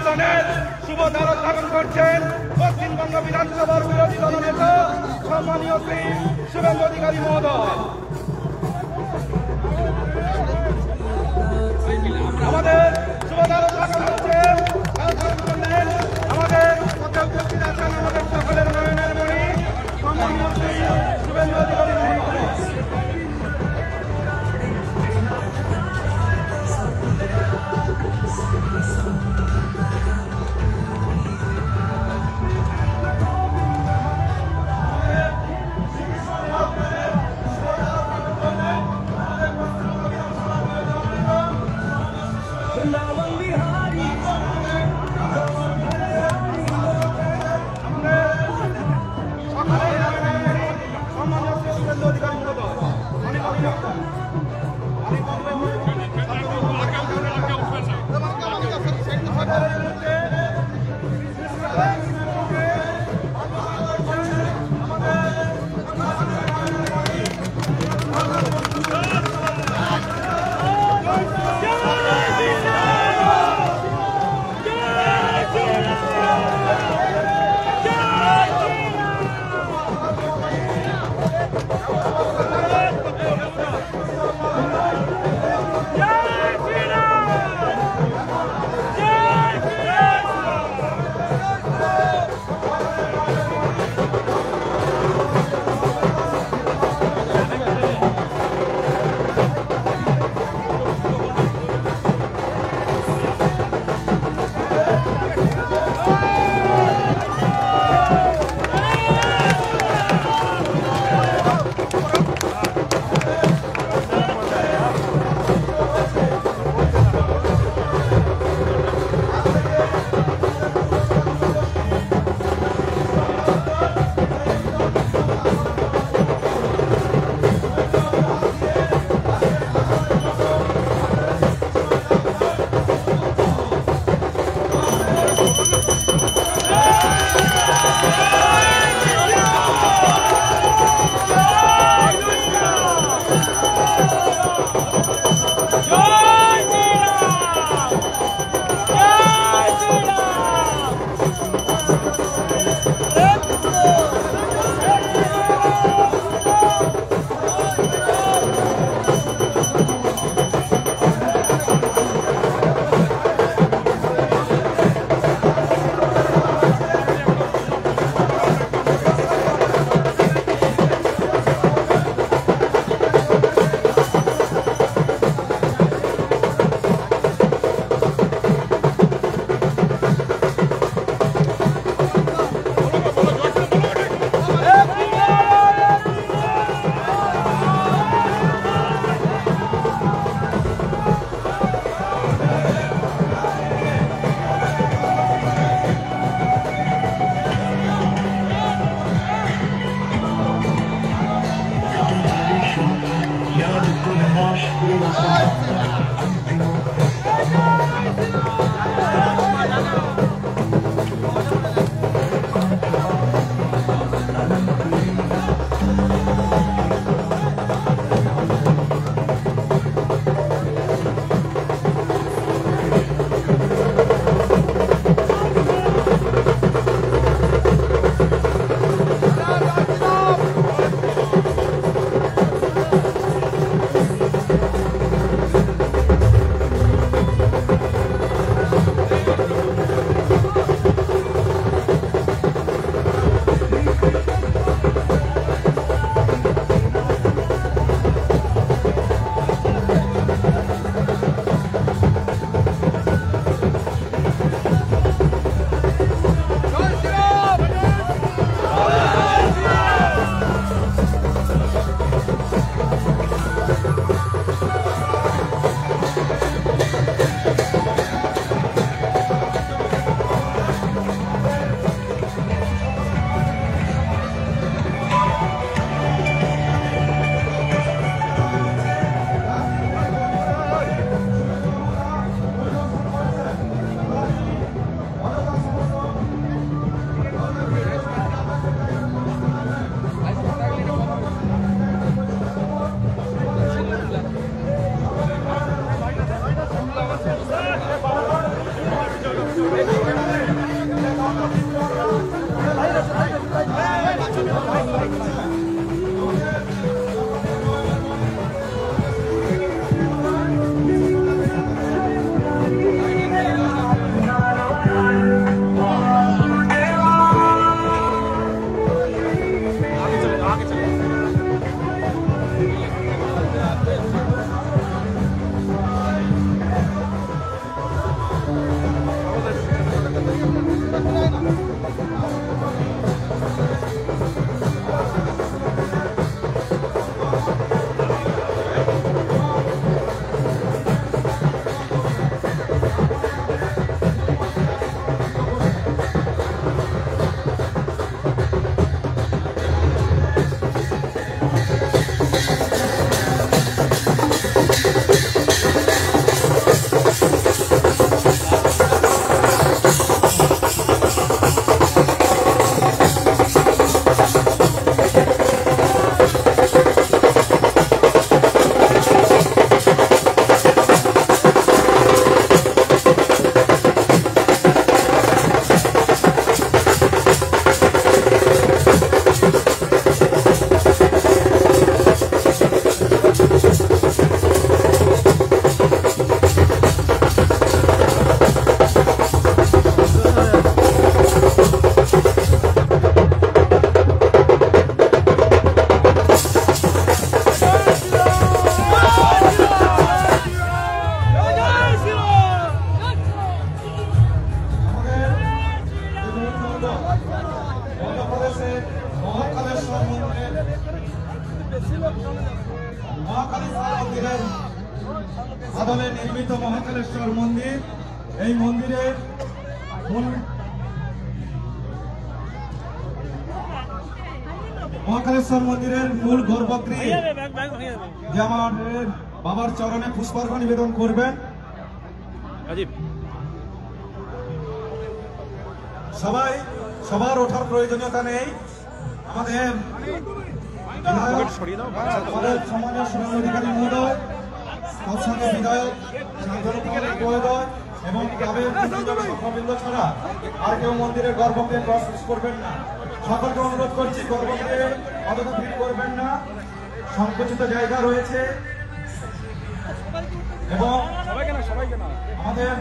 আন্দোলনের শুভ দ্বারোদ্ঘাটন করছেন পশ্চিমবঙ্গ বিধানসভার বিরোধী দলনেতা সম্মানীয় শ্রী শুভেন্দু অধিকারী মহোদয়। আমাদের শুভ দ্বারোদ্ঘাটন করছেন আমাদের পথে উপস্থিত আছেন আমাদের সকলের নয়নের মণি সম্মানীয় শ্রী শুভেন্দু অধিকারী মহোদয়। অবস্থিত মহাকালেশ্বর মন্দির। এই মন্দিরের মহাকালেশ্বর মন্দিরের মূল গর্ভগৃহ যে আমাদের বাবার চরণে পুষ্পার্ঘ্য নিবেদন করবেন। সবার ওঠার প্রয়োজনীয়তা নেই। আমাদের সম্মানীয় সুরেন্দ্র অধিকারী মহোদয়, তৎসঙ্গে বিধায়ক শান্তনু মহোদয় এবং ক্লাবের সভাবৃন্দ ছাড়া আর কেউ মন্দিরের গর্ভগৃহে প্রবেশ করবেন না। সকলকে অনুরোধ করছি, গর্ভগৃহে অযথা ভিড় করবেন না, সংকুচিত জায়গা রয়েছে। এবং আমাদের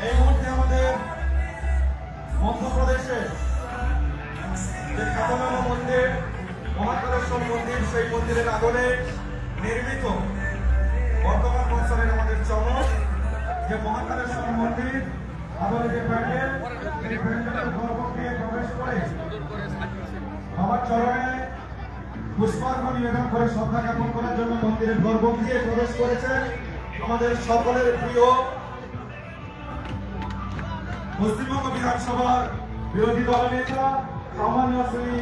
এই মুহূর্তে আমাদের মধ্যপ্রদেশে যে খ্যাতনামা মন্দির মহাকালেশ্বর মন্দির, সেই মন্দিরের আদলে নির্মিত বর্তমান বছরের আমাদের চমক যে মহাকালেশ্বর মন্দির আদলে যে প্যান্ডেল, এই প্যান্ডেলের গর্ভগৃহে প্রবেশ করে বাবার চরণে পুষ্পার্ঘ্য নিবেদন করে শ্রদ্ধা জ্ঞাপন করার জন্য মন্দিরের গর্ভগৃহে প্রবেশ করেছেন আমাদের সকলের প্রিয় পশ্চিমবঙ্গ বিধানসভার বিরোধী দলনেতা সম্মানীয় শ্রী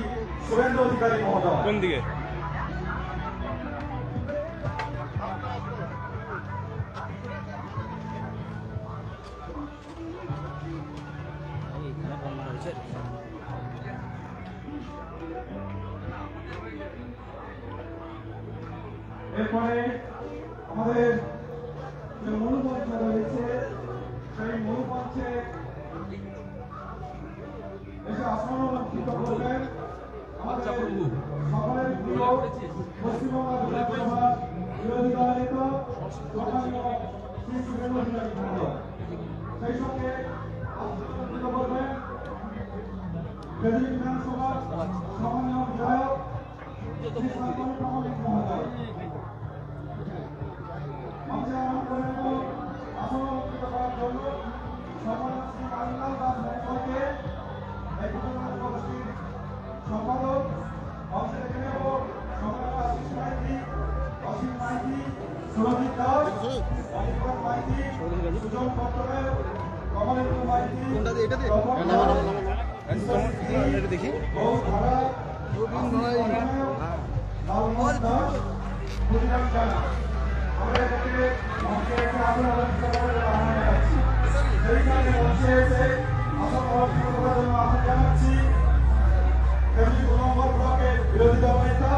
সুরেন্দ্র অধিকারী মহোদয়। কোন দিকে? এরপরে আমাদের যে মূল মঞ্চ রয়েছে, সেই মূল মঞ্চে এসে আসন অলঙ্কৃত করবেন আমাদের সকলের প্রিয় পশ্চিমবঙ্গ বিধানসভার বিরোধী দলনেতা সম্মানীয় শ্রী সুরেন্দ্র অধিকারী মহোদয়। সেই সঙ্গে আসন অলঙ্কৃত করবেন বিধানসভার সম্মানীয় বিধায়ক শ্রী শান্তনু মহোদয়। মঞ্চে আহ্বান করে নেব আসন অলঙ্কৃত করার জন্য সম্মানীয় শ্রী কালীলাল দাস মহোদয়কে, এই ঘটনার গোষ্ঠীর সম্পাদক। মঞ্চে দেখে নেব সম্মানীয় আশিস মাইতি, অসীম মাইতি, সুরজিৎ দাস, অনির্বাণ মাইতি, সুজন পট্টনায়ক, কমলেন্দু মাইতি, দেখি লালমোহন দাস, ক্ষুদিরাম জানা। আমরা এখানে মঞ্চে এসে আসন অলঙ্কৃত করে আহ্বান জানাচ্ছি। সেইখানে মঞ্চে এসে আসন অলঙ্কৃত করার জন্য আহ্বান জানাচ্ছি তেমনি ২ নম্বর ব্লকের বিরোধী দলনেতা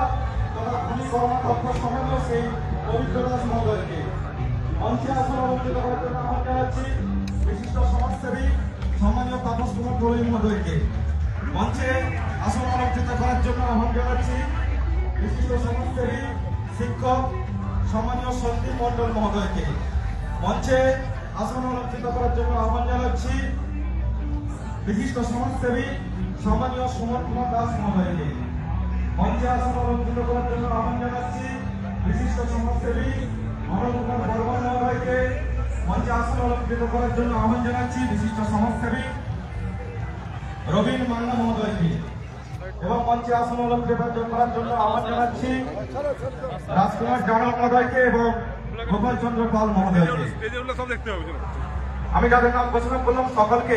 তথা খনি কর্মকর্তা সম্মানীয় সেই পবিত্র দাস মহোদয়কে। মঞ্চে আসন অলঙ্কৃত করার জন্য আহ্বান জানাচ্ছি বিশিষ্ট সমাজসেবী সম্মানীয় তাপস কুমার দোলই মহোদয়কে। মঞ্চে আসন অলঙ্কৃত করার জন্য আহ্বান জানাচ্ছি বিশিষ্ট সমাজসেবী শিক্ষক সম্মানীয় সন্দীপ মন্ডল মহোদয়কে। মঞ্চে আসন অলঙ্কৃত করার জন্য আহ্বান জানাচ্ছি বিশিষ্ট সমাজসেবী সম্মানীয় সুমন কুমার দাস মহোদয়কে। মঞ্চে আসন অলঙ্কৃত করার জন্য আহ্বান জানাচ্ছি বিশিষ্ট সমাজসেবী অমল কুমার বর্মন মহোদয়কে। মঞ্চে আসন অলঙ্কৃত করার জন্য আহ্বান জানাচ্ছি বিশিষ্ট সমাজসেবী রবীন মান্না মহোদয়কে। এবং মঞ্চে আসন অলঙ্কৃত করার জন্য আহ্বান জানাচ্ছি রাজকুমার জানা মহোদয়কে এবং গোপাল চন্দ্র পাল মহোদয়কে। আমি যাদের নাম ঘোষণা করলাম সকলকে